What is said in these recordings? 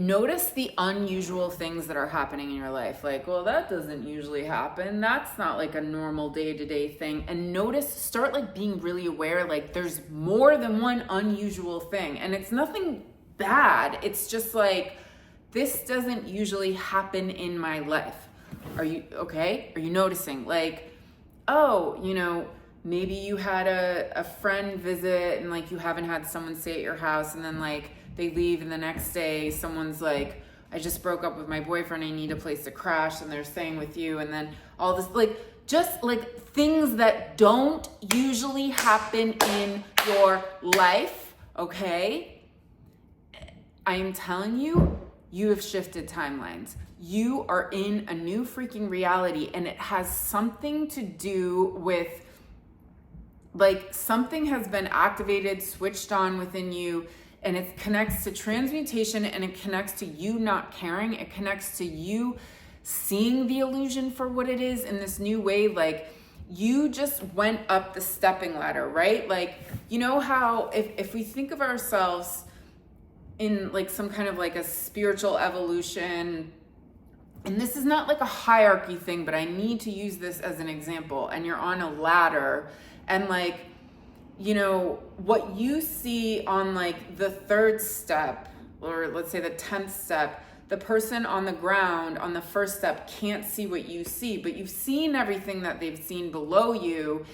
notice the unusual things that are happening in your life. Like, well, that doesn't usually happen. That's not like a normal day-to-day thing. And notice, start like being really aware, like there's more than one unusual thing. And it's nothing bad. It's just like, this doesn't usually happen in my life. Are you okay? Are you noticing? Like, oh, maybe you had a friend visit and like you haven't had someone stay at your house, and then like they leave and the next day someone's like, I just broke up with my boyfriend, I need a place to crash, and they're staying with you. And then all this, like, just like things that don't usually happen in your life, okay? I am telling you, you have shifted timelines. You are in a new freaking reality, and it has something to do with like something has been activated, switched on within you, and it connects to transmutation, and it connects to you not caring. It connects to you seeing the illusion for what it is in this new way. Like, you just went up the stepping ladder, right? Like, you know how if we think of ourselves in like some kind of like a spiritual evolution, and this is not like a hierarchy thing, but I need to use this as an example, and you're on a ladder, and like, what you see on like the third step, or let's say the 10th step, the person on the ground on the first step can't see what you see, but you've seen everything that they've seen below you,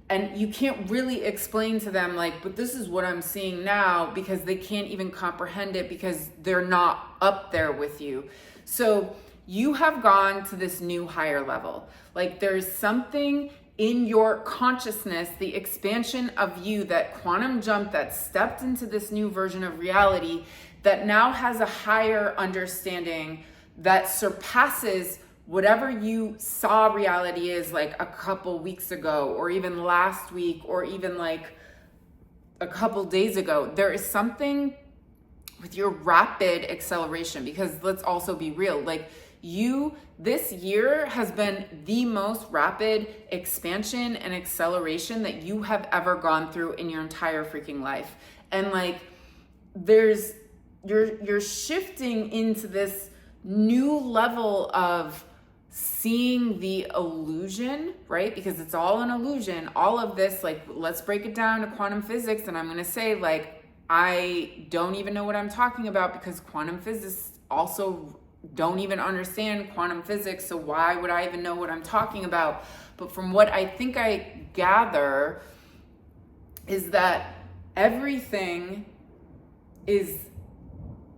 and you can't really explain to them like, but this is what I'm seeing now, because they can't even comprehend it because they're not up there with you. So you have gone to this new higher level. Like, there's something in your consciousness, the expansion of you, that quantum jump that stepped into this new version of reality that now has a higher understanding that surpasses whatever you saw reality is like a couple weeks ago, or even last week, or even like a couple days ago. There is something with your rapid acceleration, because let's also be real, like, this year has been the most rapid expansion and acceleration that you have ever gone through in your entire freaking life. And like, you're shifting into this new level of seeing the illusion, right? Because it's all an illusion. All of this, like, let's break it down to quantum physics. And I'm going to say, like, I don't even know what I'm talking about, because quantum physicists also don't even understand quantum physics, so why would I even know what I'm talking about? But from what I think I gather is that everything is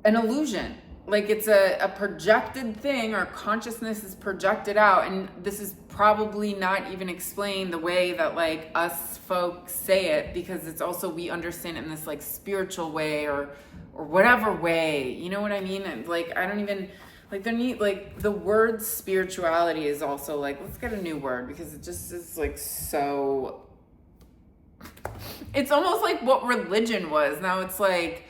an illusion. Like, it's a projected thing, or consciousness is projected out, and this is probably not even explained the way that like us folks say it, because it's also, we understand it in this like spiritual way, or whatever way, you know what I mean? And like, I don't even like, the word spirituality is also like, let's get a new word, because it just is like, so it's almost like what religion was. Now it's like,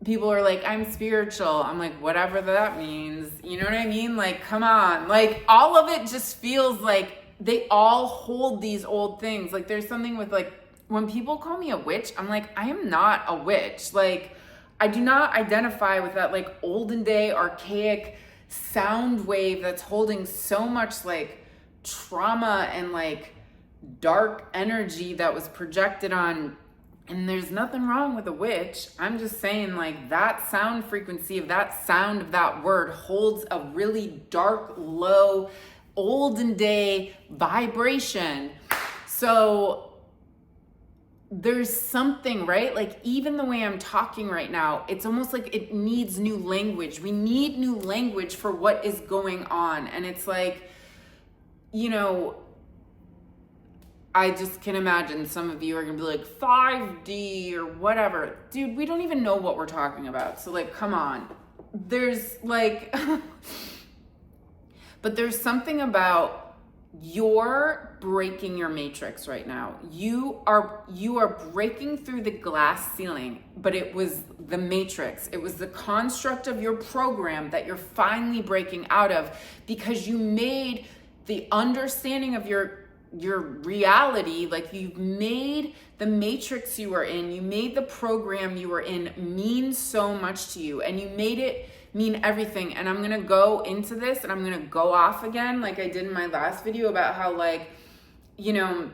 people are like, I'm spiritual. I'm like, whatever that means. You know what I mean? Like, come on. Like, all of it just feels like they all hold these old things. Like, there's something with like, when people call me a witch, I'm like, I am not a witch. Like, I do not identify with that like olden day archaic sound wave that's holding so much like trauma and like dark energy that was projected on. And there's nothing wrong with a witch. I'm just saying, like, that sound frequency of that sound of that word holds a really dark, low, olden day vibration. So there's something, right? Like, even the way I'm talking right now, it's almost like it needs new language. We need new language for what is going on. And it's like, I just can imagine some of you are gonna be like, 5D or whatever. Dude, we don't even know what we're talking about. So like, come on. There's like, but there's something about, you're breaking your matrix right now. You are breaking through the glass ceiling, but it was the matrix. It was the construct of your program that you're finally breaking out of, because you made the understanding of your reality, like, you've made the matrix you were in, you made the program you were in mean so much to you, and you made it mean everything. And I'm gonna go into this and I'm gonna go off again like I did in my last video about how like, you know,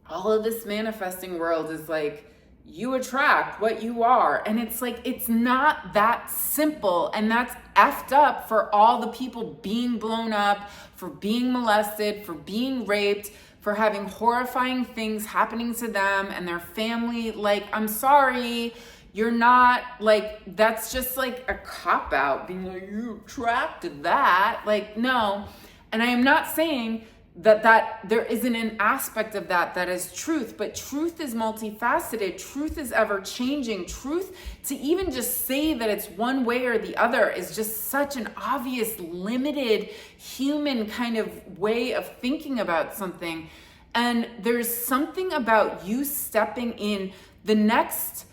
all of this manifesting world is like, you attract what you are. And it's like, it's not that simple. And that's effed up for all the people being blown up, for being molested, for being raped, for having horrifying things happening to them and their family. Like, I'm sorry, you're not, like, that's just like a cop-out, being like, you attracted that. Like, no. And I am not saying that there isn't an aspect of that is truth, but truth is multifaceted. Truth is ever changing. Truth, to even just say that it's one way or the other, is just such an obvious, limited human kind of way of thinking about something. And there's something about you stepping in the next,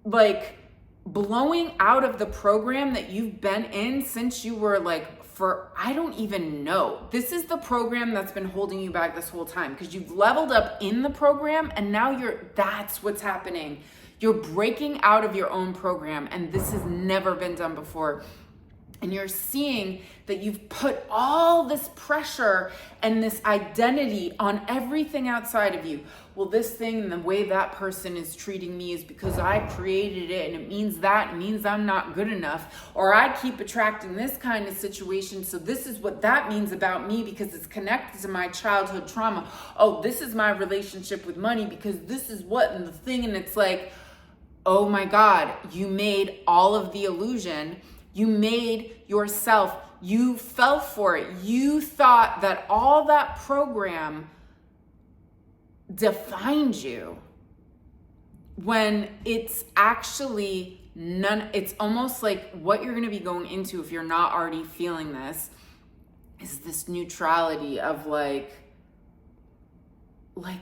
like, blowing out of the program that you've been in since you were like, for, I don't even know. This is the program that's been holding you back this whole time, because you've leveled up in the program and now that's what's happening. You're breaking out of your own program, and this has never been done before. And you're seeing that you've put all this pressure and this identity on everything outside of you. Well, this thing and the way that person is treating me is because I created it, and it means I'm not good enough. Or I keep attracting this kind of situation, so this is what that means about me because it's connected to my childhood trauma. Oh, this is my relationship with money because this is what and the thing. And it's like, oh my God, you made all of the illusion. You made yourself, you fell for it. You thought that all that program defined you, when it's actually none. It's almost like what you're going to be going into, if you're not already feeling this, is this neutrality of like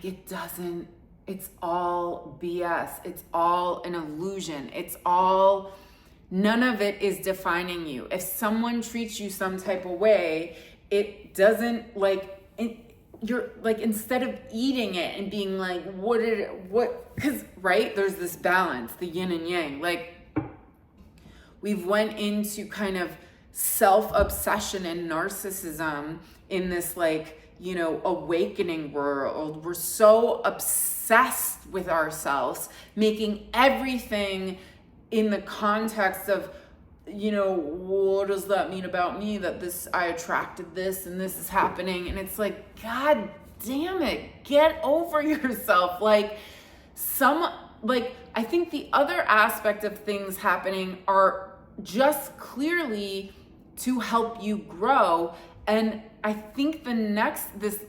it doesn't, it's all BS. It's all an illusion. It's all, none of it is defining you. If someone treats you some type of way, it doesn't, like, you're like, instead of eating it and being like, because, right, there's this balance, the yin and yang. Like, we've went into kind of self-obsession and narcissism in this, like, you know, awakening world. We're so obsessed with ourselves, making everything in the context of, you know, what does that mean about me, that this, I attracted this and this is happening. And it's like, God damn it, get over yourself. Like, I think the other aspect of things happening are just clearly to help you grow. And I think this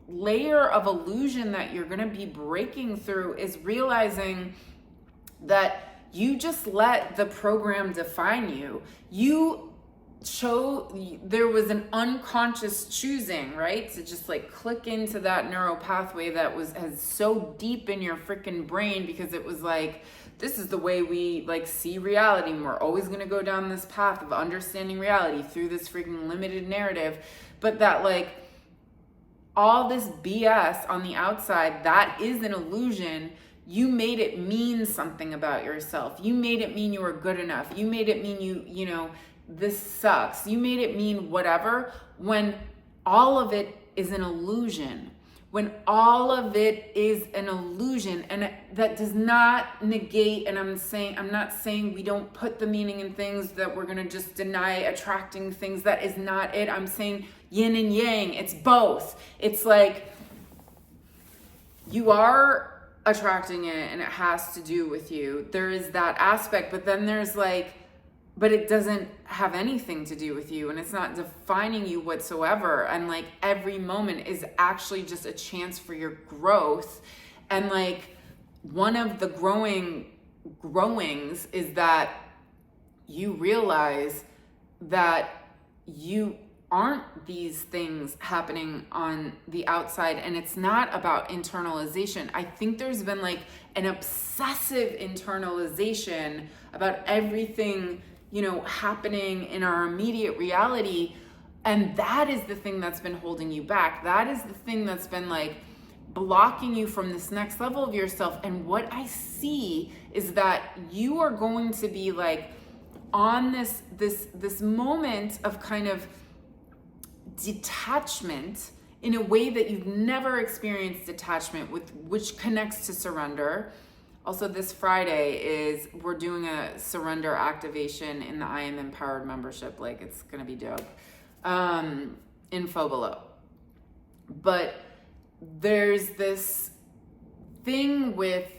layer of illusion that you're going to be breaking through is realizing that you just let the program define you. There was an unconscious choosing, right? To just like click into that neural pathway that has so deep in your freaking brain, because it was like, this is the way we like see reality, and we're always going to go down this path of understanding reality through this freaking limited narrative. But that, like, all this BS on the outside, that is an illusion. You made it mean something about yourself. You made it mean you were good enough. You made it mean you know, this sucks. You made it mean whatever, when all of it is an illusion. When all of it is an illusion, and that does not negate, and I'm not saying we don't put the meaning in things, that we're gonna just deny attracting things. That is not it. I'm saying yin and yang, it's both. It's like, you are attracting it and it has to do with you. There is that aspect, but then there's like, but it doesn't have anything to do with you, and it's not defining you whatsoever. And like, every moment is actually just a chance for your growth. And like, one of the growings is that you realize that you aren't these things happening on the outside, and it's not about internalization. I think there's been like an obsessive internalization about everything, you know, happening in our immediate reality, and that is the thing that's been holding you back. That is the thing that's been like blocking you from this next level of yourself. And what I see is that you are going to be like on this moment of kind of detachment in a way that you've never experienced detachment with, which connects to surrender. Also, this Friday we're doing a surrender activation in the I Am Empowered membership. Like, it's gonna be dope. Info below. But there's this thing with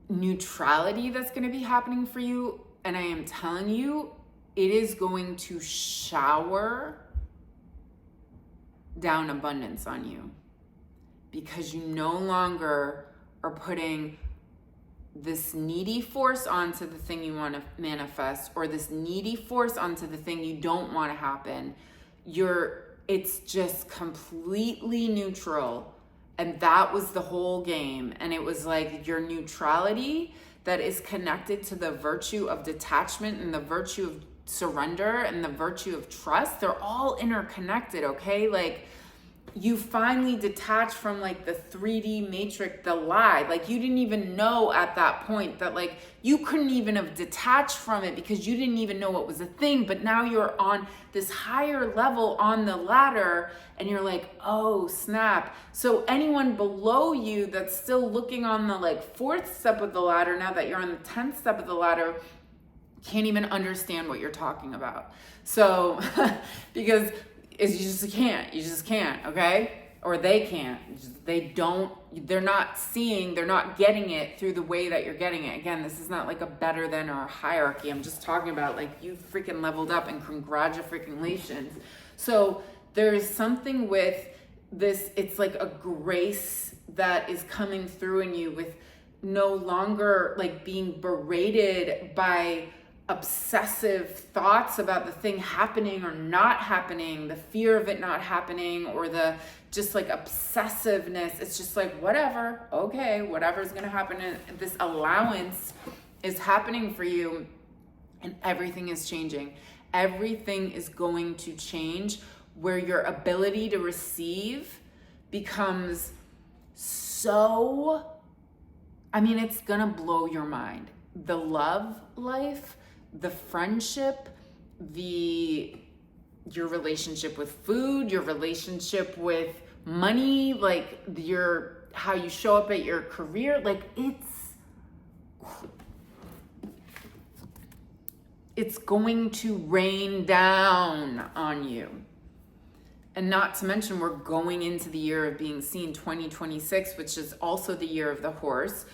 neutrality that's gonna be happening for you, and I am telling you, it is going to shower down abundance on you, because you no longer are putting this needy force onto the thing you want to manifest, or this needy force onto the thing you don't want to happen. It's just completely neutral. And that was the whole game. And it was like your neutrality that is connected to the virtue of detachment and the virtue of surrender and the virtue of trust. They're all interconnected, okay? Like, you finally detach from like the 3D matrix, the lie. Like, you didn't even know at that point that like you couldn't even have detached from it because you didn't even know it was a thing. But now you're on this higher level on the ladder and you're like, oh snap. So anyone below you that's still looking on the like 4th step of the ladder, now that you're on the 10th step of the ladder, can't even understand what you're talking about. So because you just can't, okay? Or they can't. They're not seeing, they're not getting it through the way that you're getting it. Again, this is not like a better than or a hierarchy. I'm just talking about like you freaking leveled up and congratulations. So there's something with this, it's like a grace that is coming through in you with no longer like being berated by obsessive thoughts about the thing happening or not happening, the fear of it not happening, or the just like obsessiveness. It's just like, whatever, okay, whatever's gonna happen. And this allowance is happening for you, and everything is changing. Everything is going to change, where your ability to receive becomes so, I mean, it's gonna blow your mind. The love life, the friendship, your relationship with food, your relationship with money, like how you show up at your career, like it's going to rain down on you. And not to mention, we're going into the year of being seen, 2026, which is also the year of the horse.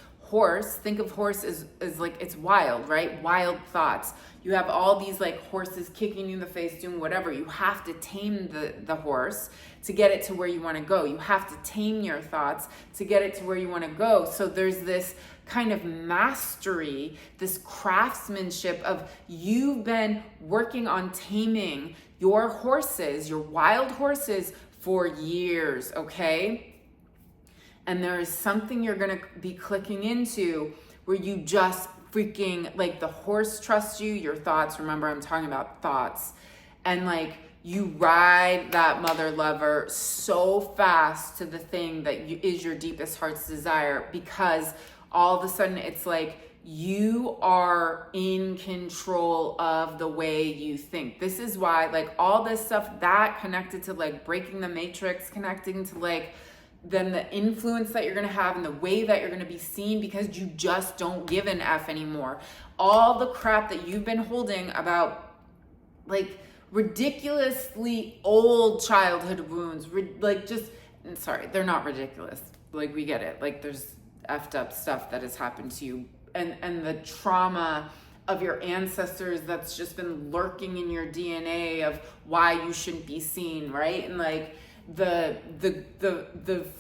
Think of horse as like, it's wild, right? Wild thoughts. You have all these like horses kicking you in the face, doing whatever. You have to tame the horse to get it to where you want to go. You have to tame your thoughts to get it to where you want to go. So there's this kind of mastery, this craftsmanship of you've been working on taming your horses, your wild horses, for years, okay? And there is something you're gonna be clicking into where you just freaking, like, the horse trusts you, your thoughts, remember I'm talking about thoughts, and like you ride that mother lover so fast to the thing that is your deepest heart's desire, because all of a sudden it's like you are in control of the way you think. This is why like all this stuff that connected to like breaking the matrix, connecting to like then the influence that you're going to have and the way that you're going to be seen, because you just don't give an F anymore. All the crap that you've been holding about like ridiculously old childhood wounds, like just, sorry, they're not ridiculous. Like, we get it. Like, there's effed up stuff that has happened to you, and the trauma of your ancestors that's just been lurking in your DNA of why you shouldn't be seen, right? And like the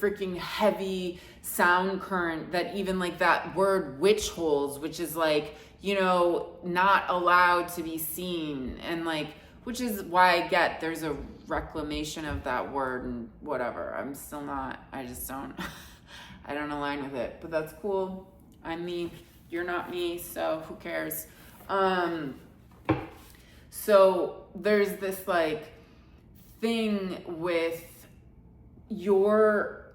freaking heavy sound current that even like that word witch holds, which is like, you know, not allowed to be seen, and like, which is why I get there's a reclamation of that word and whatever. I'm still not, I just don't I don't align with it, but that's cool. I'm me, you're not me, so who cares? So there's this like thing with your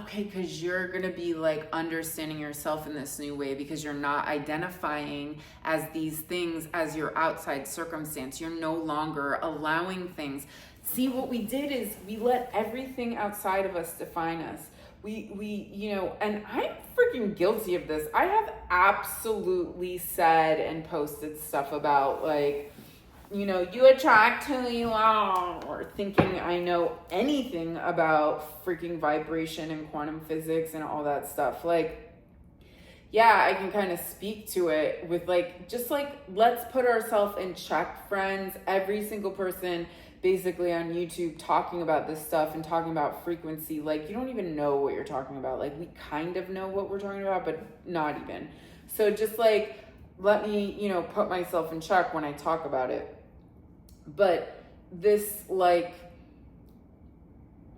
okay, because you're going to be like understanding yourself in this new way, because you're not identifying as these things as your outside circumstance. You're no longer allowing things. See, what we did is we let everything outside of us define us. We, you know, and I'm freaking guilty of this. I have absolutely said and posted stuff about like, you know, you attract who you are, or thinking I know anything about freaking vibration and quantum physics and all that stuff. Like, yeah, I can kind of speak to it with like, just like, let's put ourselves in check, friends. Every single person basically on YouTube talking about this stuff and talking about frequency, like, you don't even know what you're talking about. Like, we kind of know what we're talking about, but not even. So just like, let me, you know, put myself in check when I talk about it. But this like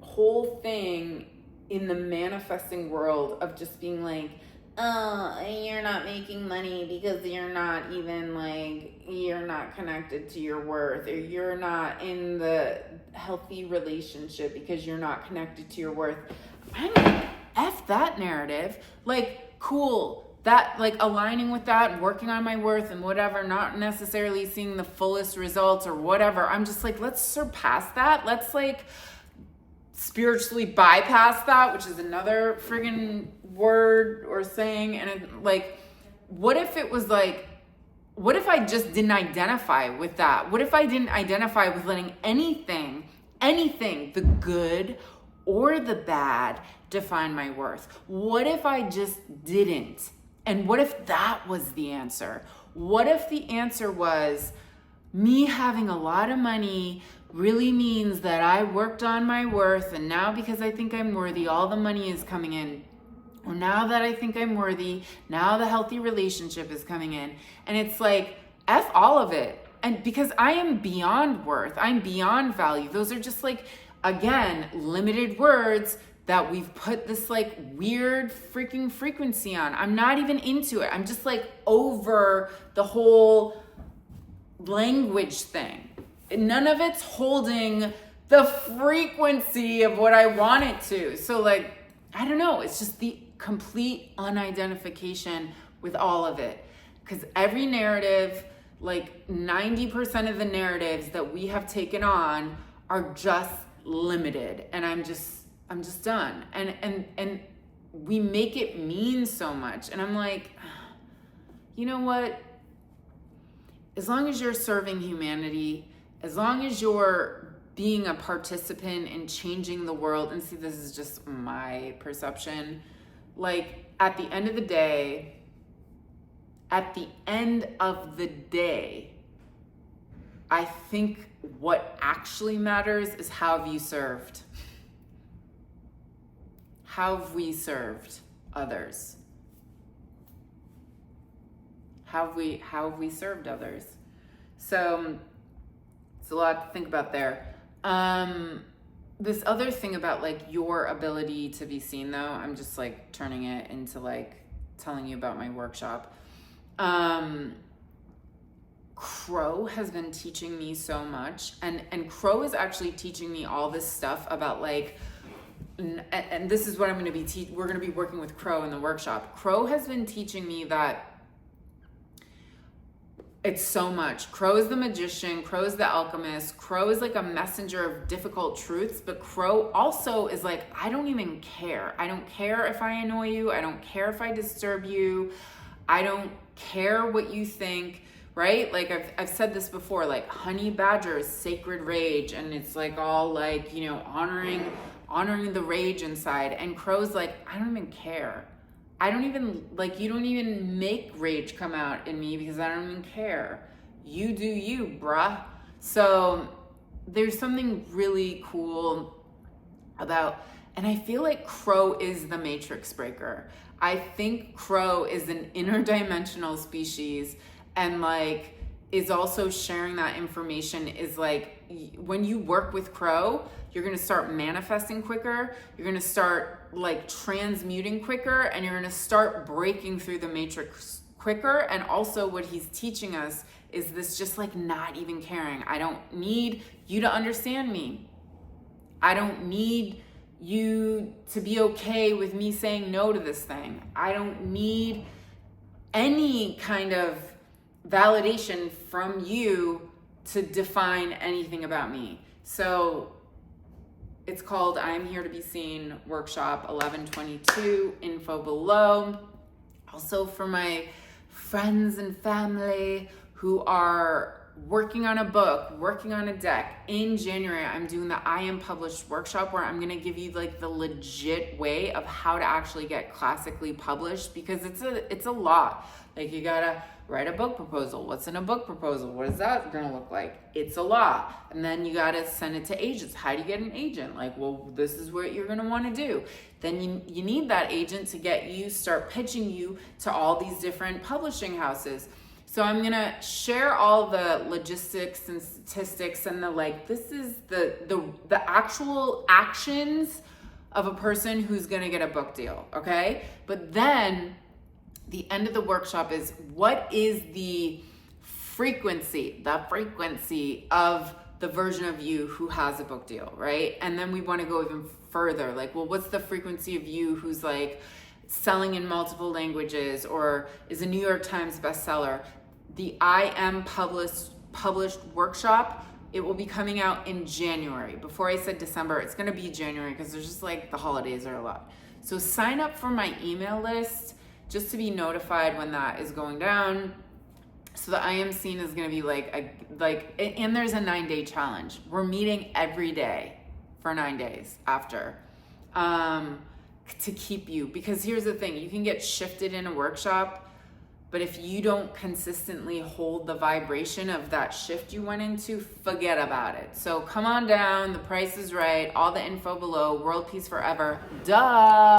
whole thing in the manifesting world of just being like, oh, you're not making money because you're not even like, you're not connected to your worth, or you're not in the healthy relationship because you're not connected to your worth. I'm like, F that narrative. Like, cool. That, like, aligning with that and working on my worth and whatever, not necessarily seeing the fullest results or whatever. I'm just like, let's surpass that. Let's like spiritually bypass that, which is another friggin' word or saying. And it, like, what if it was like, what if I just didn't identify with that? What if I didn't identify with letting anything, the good or the bad, define my worth? What if I just didn't? And what if that was the answer? What if the answer was, me having a lot of money really means that I worked on my worth, and now because I think I'm worthy, all the money is coming in. Or now that I think I'm worthy, now the healthy relationship is coming in. And it's like, F all of it. And because I am beyond worth, I'm beyond value. Those are just like, again, limited words that we've put this like weird freaking frequency on. I'm not even into it. I'm just like over the whole language thing. None of it's holding the frequency of what I want it to. So like, I don't know. It's just the complete unidentification with all of it. Because every narrative, like 90% of the narratives that we have taken on are just limited. And I'm just done. And we make it mean so much. And I'm like, you know what? As long as you're serving humanity, as long as you're being a participant in changing the world, and see, this is just my perception, like at the end of the day, I think what actually matters is how have you served? How have we served others? How have we served others? So it's a lot to think about there. This other thing about like your ability to be seen, though, I'm just like turning it into like telling you about my workshop. Crow has been teaching me so much, and Crow is actually teaching me all this stuff about like, and this is what I'm going to be we're going to be working with Crow in the workshop. Crow has been teaching me that it's so much. Crow is the magician. Crow is the alchemist. Crow is like a messenger of difficult truths, but Crow also is like, I don't even care. I don't care if I annoy you. I don't care if I disturb you. I don't care what you think, right? Like I've said this before, like honey badger is sacred rage, and it's like all like, you know, honoring the rage inside. And Crow's like, I don't even care. I don't even, like, you don't even make rage come out in me because I don't even care. You do you, bruh. So there's something really cool about, and I feel like Crow is the matrix breaker. I think Crow is an interdimensional species, and like is also sharing that information. Is like, when you work with Crow, you're going to start manifesting quicker. You're going to start like transmuting quicker, and you're going to start breaking through the matrix quicker. And also what he's teaching us is this just like not even caring. I don't need you to understand me. I don't need you to be okay with me saying no to this thing. I don't need any kind of validation from you to define anything about me. So it's called I'm Here to Be Seen Workshop 11/22, info below. Also for my friends and family who are working on a book, working on a deck, in January, I'm doing the I Am Published workshop where I'm gonna give you like the legit way of how to actually get classically published, because it's a lot. Like you gotta write a book proposal. What's in a book proposal? What is that gonna look like? It's a lot. And then you gotta send it to agents. How do you get an agent? Like, well, this is what you're gonna wanna do. Then you need that agent to get you, start pitching you to all these different publishing houses. So I'm gonna share all the logistics and statistics and this is the actual actions of a person who's gonna get a book deal, okay? But then the end of the workshop is what is the frequency of the version of you who has a book deal, right? And then we wanna go even further, like, well, what's the frequency of you who's like selling in multiple languages or is a New York Times bestseller? The I Am Published workshop, it will be coming out in January. Before I said December, it's gonna be January because there's just like the holidays are a lot. So sign up for my email list just to be notified when that is going down. So the I Am Seen is gonna be and there's a 9-day challenge. We're meeting every day for 9 days after to keep you, because here's the thing, you can get shifted in a workshop, but if you don't consistently hold the vibration of that shift you went into, forget about it. So come on down, the price is right, all the info below, World Peace Forever, duh.